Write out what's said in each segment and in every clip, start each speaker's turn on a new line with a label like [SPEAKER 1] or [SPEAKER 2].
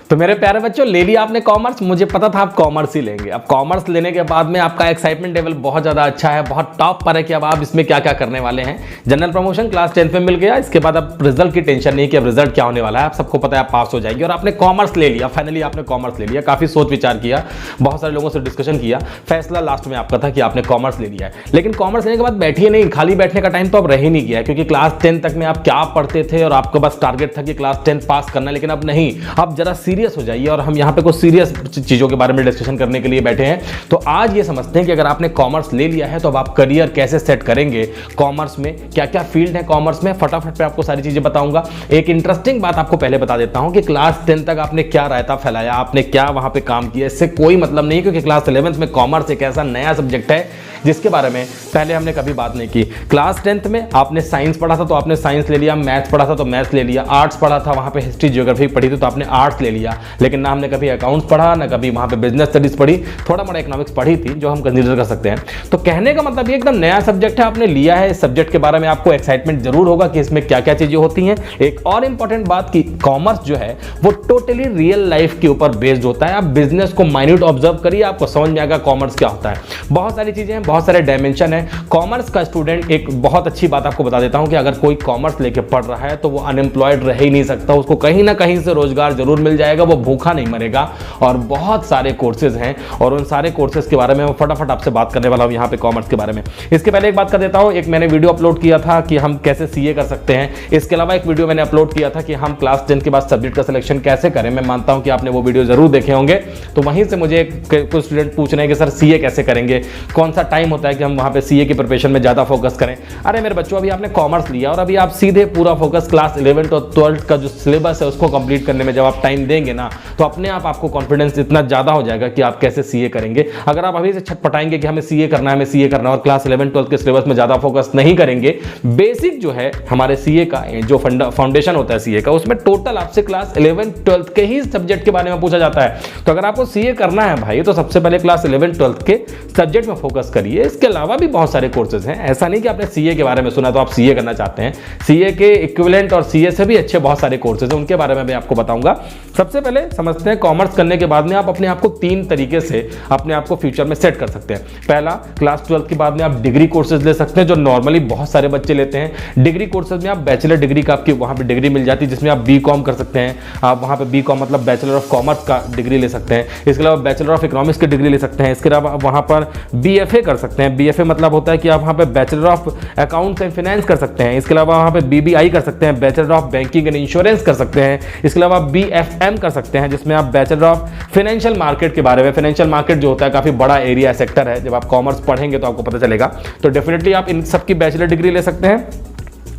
[SPEAKER 1] तो मेरे प्यारे बच्चों, ले लिया आपने कॉमर्स। मुझे पता था आप कॉमर्स ही लेंगे। अब कॉमर्स लेने के बाद में आपका एक्साइटमेंट लेवल बहुत ज़्यादा अच्छा है, बहुत टॉप पर है कि अब आप इसमें क्या क्या करने वाले हैं। जनरल प्रमोशन क्लास 10th में मिल गया, इसके बाद अब रिजल्ट की टेंशन नहीं कि अब रिजल्ट क्या होने वाला है, आप सबको पता है आप पास हो जाएंगे। और आपने कॉमर्स ले लिया, फाइनली आपने कॉमर्स ले लिया। काफ़ी सोच विचार किया, बहुत सारे लोगों से डिस्कशन किया, फैसला लास्ट में आपका था कि आपने कॉमर्स ले लिया है। लेकिन कॉमर्स लेने के बाद बैठिए नहीं, खाली बैठने का टाइम तो अब रह ही नहीं गया, क्योंकि क्लास 10 तक में आप क्या पढ़ते थे और आपके पास टारगेट था कि क्लास 10 पास करना, लेकिन अब नहीं। अब जरा सीरियस हो जाइए और हम यहाँ पे कुछ सीरियस चीजों के बारे में डिस्कशन करने के लिए बैठे हैं। तो आज ये समझते हैं कि अगर आपने कॉमर्स ले लिया है तो अब आप करियर कैसे सेट करेंगे, कॉमर्स में क्या क्या फील्ड है, कॉमर्स में फटाफट पे आपको सारी चीजें बताऊंगा। एक इंटरेस्टिंग बात आपको पहले बता देता हूं कि क्लास 10 तक आपने क्या रायता फैलाया, आपने क्या वहां पे काम किया, इससे कोई मतलब नहीं, क्योंकि क्लास 11th में कॉमर्स एक ऐसा नया सब्जेक्ट है जिसके बारे में पहले हमने कभी बात नहीं की। क्लास 10th में आपने साइंस पढ़ा था तो आपने साइंस ले लिया, मैथ्स पढ़ा था तो मैथ्स ले लिया, आर्ट्स पढ़ा था वहां पे हिस्ट्री ज्योग्राफी पढ़ी थी तो आपने आर्ट्स ले लिया। लेकिन ना हमने कभी अकाउंट्स पढ़ा, ना कभी वहां पे बिजनेस स्टडीज पढ़ी, थोड़ा मोड़ा इकोनॉमिक्स पढ़ी थी जो हम कंसीडर कर सकते हैं। तो कहने का मतलब ये एकदम नया सब्जेक्ट है, आपने लिया है। इस सब्जेक्ट के बारे में आपको एक्साइटमेंट जरूर होगा कि इसमें क्या क्या चीजें होती हैं। एक और इंपॉर्टेंट बात की कॉमर्स जो है वो टोटली रियल लाइफ के ऊपर बेस्ड होता है। आप बिजनेस को माइन्यूट ऑब्जर्व करिए, आपको समझ में आएगा कॉमर्स क्या होता है। बहुत सारी चीजें हैं, बहुत सारे डायमेंशन है। कॉमर्स का स्टूडेंट, एक बहुत अच्छी बात आपको बता देता हूं कि अगर कोई कॉमर्स लेके पढ़ रहा है तो वो अनएम्प्लॉयड रह ही नहीं सकता, उसको कहीं ना कहीं से रोजगार जरूर मिल जाएगा, वो भूखा नहीं मरेगा। और बहुत सारे कोर्सेज हैं और उन सारे कोर्सेज के बारे में मैं फटाफट आपसे बात करने वाला हूं यहां पे कॉमर्स के बारे में। इसके पहले एक बात कर देता हूं, एक मैंने वीडियो अपलोड किया था कि हम कैसे सीए कर सकते हैं। इसके अलावा एक वीडियो मैंने अपलोड किया था कि हम क्लास 10 के बाद सब्जेक्ट का सिलेक्शन कैसे करें। मैं मानता हूं कि आपने वो वीडियो जरूर देखे होंगे। तो वहीं से मुझे कुछ स्टूडेंट पूछ रहे हैं कि सर सीए कैसे करेंगे, कौन सा टाइम होता है कि हम वहां पे सीए की प्रिपरेशन में ज्यादा फोकस करें। अरे मेरे बच्चों, अभी आपने कॉमर्स लिया और अभी आप सीधे पूरा फोकस क्लास 11th और 12th का जो सिलेबस है उसको कंप्लीट करने में जब आप टाइम देंगे ना, तो अपने आप आपको कॉन्फिडेंस इतना ज्यादा हो जाएगा कि आप कैसे सीए करेंगे। अगर आप अभी से छटपटाएंगे कि हमें सीए करना है, हमें सीए करना है और क्लास 11th 12th के सिलेबस में ज्यादा फोकस नहीं करेंगे, बेसिक जो है हमारे सीए का जो फाउंडेशन होता है सीए का, उसमें टोटल आपसे क्लास 11th 12th के ही सब्जेक्ट के बारे में पूछा जाता है। तो अगर आपको सीए करना है भाई, तो सबसे पहले क्लास 11th 12th के सब्जेक्ट में फोकस करिए। इसके अलावा भी बहुत सारे कोर्सेज हैं, ऐसा नहीं कि आपने सीए के बारे में सुना तो आप सीए करना चाहते हैं। सीए के इक्विवेलेंट और सीए से भी अच्छे बहुत सारे कोर्सेज हैं, उनके बारे में मैं आपको बताऊंगा। सबसे पहले समझते हैं कॉमर्स करने के बाद में आप अपने आप को 3 तरीके से अपने आप को फ्यूचर में सेट कर सकते हैं। पहला, क्लास 12th के बाद में आप डिग्री कोर्सेज ले सकते हैं जो नॉर्मली बहुत सारे बच्चे लेते हैं। डिग्री कोर्सेज में आप बैचलर डिग्री का आपकी वहां पे डिग्री मिल जाती है, जिसमें आप बीकॉम कर सकते हैं। आप वहां पे बीकॉम मतलब बैचलर ऑफ कॉमर्स का डिग्री ले सकते हैं। इसके अलावा बैचलर ऑफ इकोनॉमिक्स की डिग्री ले सकते हैं। इसके अलावा वहां पर बीएफए कर सकते हैं। बीएफए मतलब होता है कि आप वहां पे bachelor of accounts and finance कर सकते हैं। इसके अलावा वहां पे बीबीआई कर सकते हैं, bachelor of banking and insurance कर सकते हैं। इसके अलावा बीएफएम कर सकते हैं, जिसमें आप बैचलर ऑफ फाइनेंशियल मार्केट के बारे में, फाइनेंशियल मार्केट जो होता है काफी बड़ा एरिया सेक्टर है, जब आप कॉमर्स पढ़ेंगे तो आपको पता चलेगा। तो डेफिनेटली आप इन सब की बैचलर डिग्री ले सकते हैं।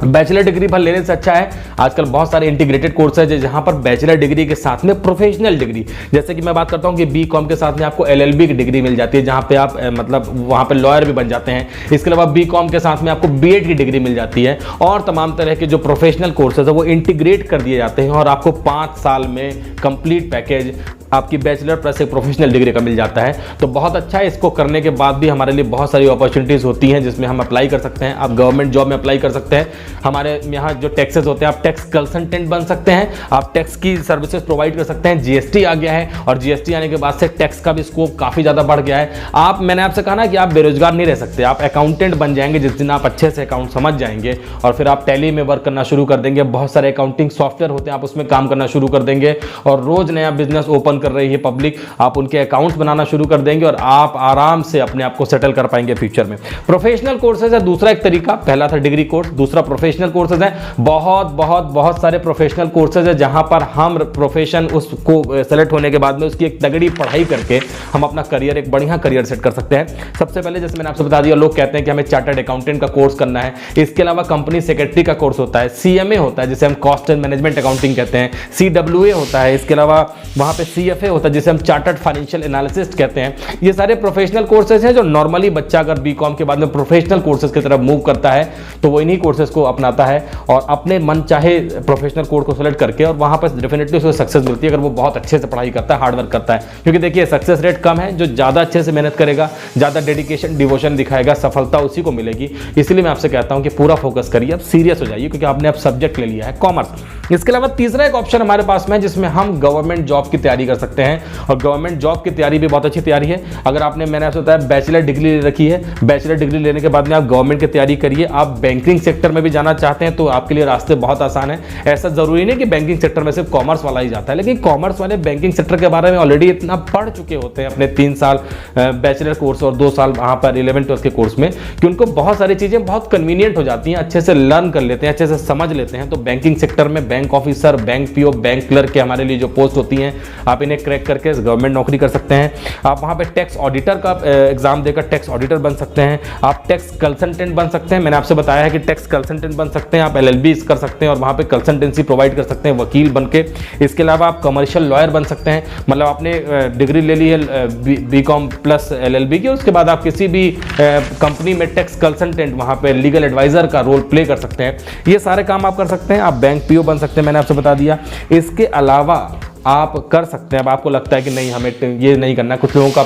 [SPEAKER 1] बैचलर डिग्री भर लेने से अच्छा है, आजकल बहुत सारे इंटीग्रेटेड कोर्स है जहां पर बैचलर डिग्री के साथ में प्रोफेशनल डिग्री, जैसे कि मैं बात करता हूं कि बीकॉम के साथ में आपको एलएलबी की डिग्री मिल जाती है, जहां पे आप मतलब वहां पे लॉयर भी बन जाते हैं। इसके अलावा बीकॉम के साथ में आपको बीएड की डिग्री मिल जाती है और तमाम तरह के जो प्रोफेशनल कोर्सेज है वो इंटीग्रेट कर दिए जाते हैं और आपको 5 साल में कंप्लीट पैकेज आपकी बैचलर प्लस एक प्रोफेशनल डिग्री का मिल जाता है। तो बहुत अच्छा है, इसको करने के बाद भी हमारे लिए बहुत सारी अपॉर्चुनिटीज़ होती हैं जिसमें हम अप्लाई कर सकते हैं। आप गवर्नमेंट जॉब में अप्लाई कर सकते हैं। हमारे यहाँ जो टैक्सेस होते हैं, आप टैक्स कंसल्टेंट बन सकते हैं, आप टैक्स की सर्विसेज प्रोवाइड कर सकते हैं। जीएसटी आ गया है और जीएसटी आने के बाद से टैक्स का भी स्कोप काफ़ी ज़्यादा बढ़ गया है। मैंने आपसे कहा ना कि आप बेरोजगार नहीं रह सकते, आप अकाउंटेंट बन जाएंगे जिस दिन आप अच्छे से अकाउंट समझ जाएंगे और फिर आप टैली में वर्क करना शुरू कर देंगे। बहुत सारे अकाउंटिंग सॉफ्टवेयर होते हैं, आप उसमें काम करना शुरू कर देंगे और रोज नया बिजनेस ओपन कर रही है पब्लिक, आप उनके अकाउंट्स बनाना शुरू कर देंगे और आप आराम से अपने आप को सेटल कर पाएंगे फ्यूचर में। प्रोफेशनल कोर्सेज है दूसरा एक तरीका, पहला था डिग्री कोर्स, दूसरा प्रोफेशनल कोर्सेज है। बहुत सारे प्रोफेशनल कोर्सेज है जहां पर हम प्रोफेशन उसको सेलेक्ट होने के बाद में उसकी एक तगड़ी पढ़ाई करके हम अपना करियर, एक बढ़िया करियर सेट कर सकते हैं। सबसे पहले जैसे मैंने आपसे बता दिया, लोग कहते हैं कि हमें चार्टर्ड अकाउंटेंट का कोर्स करना है। इसके अलावा कंपनी सेक्रेटरी का कोर्स होता है, सीएमए होता है जिसे हम कॉस्ट एंड मैनेजमेंट अकाउंटिंग कहते हैं, सीडब्ल्यूए होता है। इसके अलावा वहां पे CFA होता है जिसे हम चार्टर्ड फाइनेंशियल एनालिसिस्ट कहते हैं। ये सारे प्रोफेशनल कोर्सेज हैं जो नॉर्मली बच्चा अगर बीकॉम के बाद में प्रोफेशनल कोर्सेज की तरफ मूव करता है तो वो इन्हीं कोर्सेज को अपनाता है और अपने मन चाहे प्रोफेशनल कोर्स को सेलेक्ट करके, और वहाँ पर डेफिनेटली उसको सक्सेस मिलती है अगर वो बहुत अच्छे से पढ़ाई करता है, हार्डवर्क करता है। क्योंकि देखिए सक्सेस रेट कम है, जो ज़्यादा अच्छे से मेहनत करेगा, ज़्यादा डेडिकेशन डिवोशन दिखाएगा, सफलता उसी को मिलेगी। इसलिए मैं आपसे कहता हूँ कि पूरा फोकस करिए, अब सीरियस हो जाइए, क्योंकि आपने अब सब्जेक्ट ले लिया है कॉमर्स। इसके अलावा तीसरा एक ऑप्शन हमारे पास में जिसमें हम गवर्नमेंट जॉब की तैयारी कर सकते हैं, और गवर्नमेंट जॉब की तैयारी भी बहुत अच्छी तैयारी है। अगर आपने, मैंने आपसे बताया, बैचलर डिग्री ले रखी है, बैचलर डिग्री लेने के बाद में आप गवर्नमेंट की तैयारी करिए। आप बैंकिंग सेक्टर में भी जाना चाहते हैं तो आपके लिए रास्ते बहुत आसान है। ऐसा जरूरी नहीं कि बैंकिंग सेक्टर में सिर्फ कॉमर्स वाला ही जाता है, लेकिन कॉमर्स वाले बैंकिंग सेक्टर के बारे में ऑलरेडी इतना पढ़ चुके होते हैं अपने 3 साल बैचलर कोर्स और 2 साल वहाँ पर 11-12 के कोर्स में, कि उनको बहुत सारी चीज़ें बहुत कन्वीनियंट हो जाती हैं, अच्छे से लर्न कर लेते हैं, अच्छे से समझ लेते हैं। तो बैंकिंग सेक्टर में bank officer, bank PO, bank clerk के हमारे लिए जो पोस्ट होती हैं, आप इन्हें क्रैक करके गवर्नमेंट नौकरी कर सकते हैं। आप वहाँ पे टैक्स ऑडिटर का एग्जाम देकर टैक्स ऑडिटर बन सकते हैं। आप टैक्स कंसल्टेंट बन सकते हैं, मैंने आपसे बताया है कि टैक्स कंसल्टेंट बन सकते हैं। आप LLB कर सकते हैं और वहाँ पे कंसल्टेंसी प्रोवाइड कर सकते हैं वकील बन के। इसके अलावा आप कमर्शियल लॉयर बन सकते हैं, मतलब आपने डिग्री ले ली है BCom प्लस LLB की, उसके बाद आप किसी भी कंपनी में टैक्स कंसल्टेंट, वहाँ पे लीगल एडवाइजर का रोल प्ले कर सकते हैं। ये सारे काम आप कर सकते हैं। आप बैंक PO बन सकते हैं, मैंने आपसे बता दिया। इसके अलावा आप कर सकते हैं, अब आपको लगता है कि नहीं हमें ये नहीं करना, कुछ लोगों का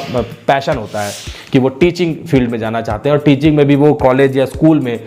[SPEAKER 1] पैशन होता है कि वो टीचिंग फील्ड में जाना चाहते हैं और टीचिंग में भी वो कॉलेज या स्कूल में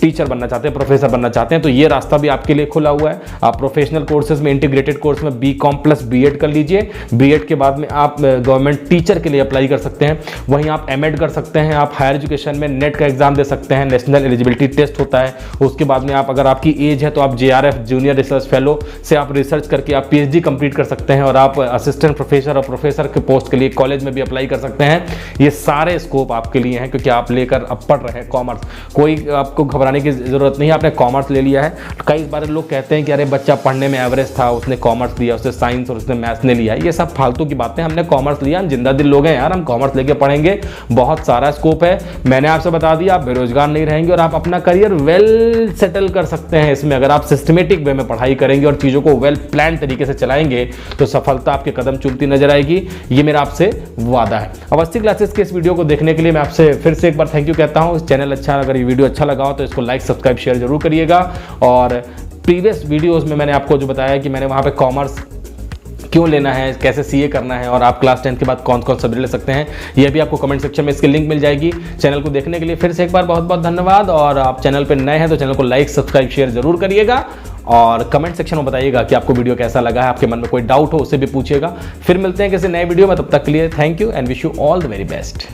[SPEAKER 1] टीचर बनना चाहते हैं, प्रोफेसर बनना चाहते हैं, तो ये रास्ता भी आपके लिए खुला हुआ है। आप प्रोफेशनल कोर्सेज में, इंटीग्रेटेड कोर्स में BCom प्लस B.Ed कर लीजिए। B.Ed के बाद में आप गवर्नमेंट टीचर के लिए अप्लाई कर सकते हैं। वहीं आप M.Ed कर सकते हैं। आप हायर एजुकेशन में नेट का एग्जाम दे सकते हैं, नेशनल एलिजिबिलिटी टेस्ट होता है। उसके बाद में आप, अगर आपकी एज है तो आप JRF जूनियर रिसर्च फेलो से आप रिसर्च करके आप PhD कंप्लीट कर सकते हैं और आप असिस्टेंट प्रोफेसर और प्रोफेसर के पोस्ट के लिए कॉलेज में भी अप्लाई कर सकते हैं। ये सारे स्कोप आपके लिए हैं, क्योंकि आप लेकर अब पढ़ रहे हैं कॉमर्स। कोई आपको घबराने की जरूरत नहीं है, आपने कॉमर्स ले लिया है। कई बार लोग कहते हैं कि अरे बच्चा पढ़ने में एवरेज था, उसने कॉमर्स लिया, उसने साइंस और उसने मैथ्स ने लिया। ये सब फालतू की बातें। हमने कॉमर्स लिया, हम जिंदा दिल लोग हैं यार, हम कॉमर्स लेके पढ़ेंगे, बहुत सारा स्कोप है। मैंने आपसे बता दिया, आप बेरोजगार नहीं रहेंगे और आप अपना करियर वेल सेटल कर सकते हैं इसमें। अगर आप सिस्टमेटिक वे में पढ़ाई करेंगे और चीज़ों को वेल प्लान तरीके से चलाएंगे तो सफलता आपके कदम चूमती नजर आएगी। ये मेरा आपसे वादा है। अवस्थी क्लासेस के इस वीडियो को देखने के लिए मैं आपसे फिर से एक बार थैंक यू कहता हूँ। चैनल अच्छा, अगर ये वीडियो अच्छा लगा हो तो इसको लाइक, सब्सक्राइब, शेयर जरूर करिएगा। और प्रीवियस वीडियोस में मैंने आपको जो बताया कि मैंने वहाँ पे कॉमर्स क्यों लेना है, कैसे CA करना है और आप क्लास 10 के बाद कौन कौन सब्जेक्ट ले सकते हैं, ये भी आपको कमेंट सेक्शन में इसकी लिंक मिल जाएगी। चैनल को देखने के लिए फिर से एक बार बहुत बहुत धन्यवाद। और आप चैनल पर नए हैं तो चैनल को लाइक, सब्सक्राइब, शेयर जरूर करिएगा और कमेंट सेक्शन में बताइएगा कि आपको वीडियो कैसा लगा है। आपके मन में कोई डाउट हो उसे भी पूछिएगा। फिर मिलते हैं किसी नए वीडियो में, तब तक के लिए thank you and wish you all the very best.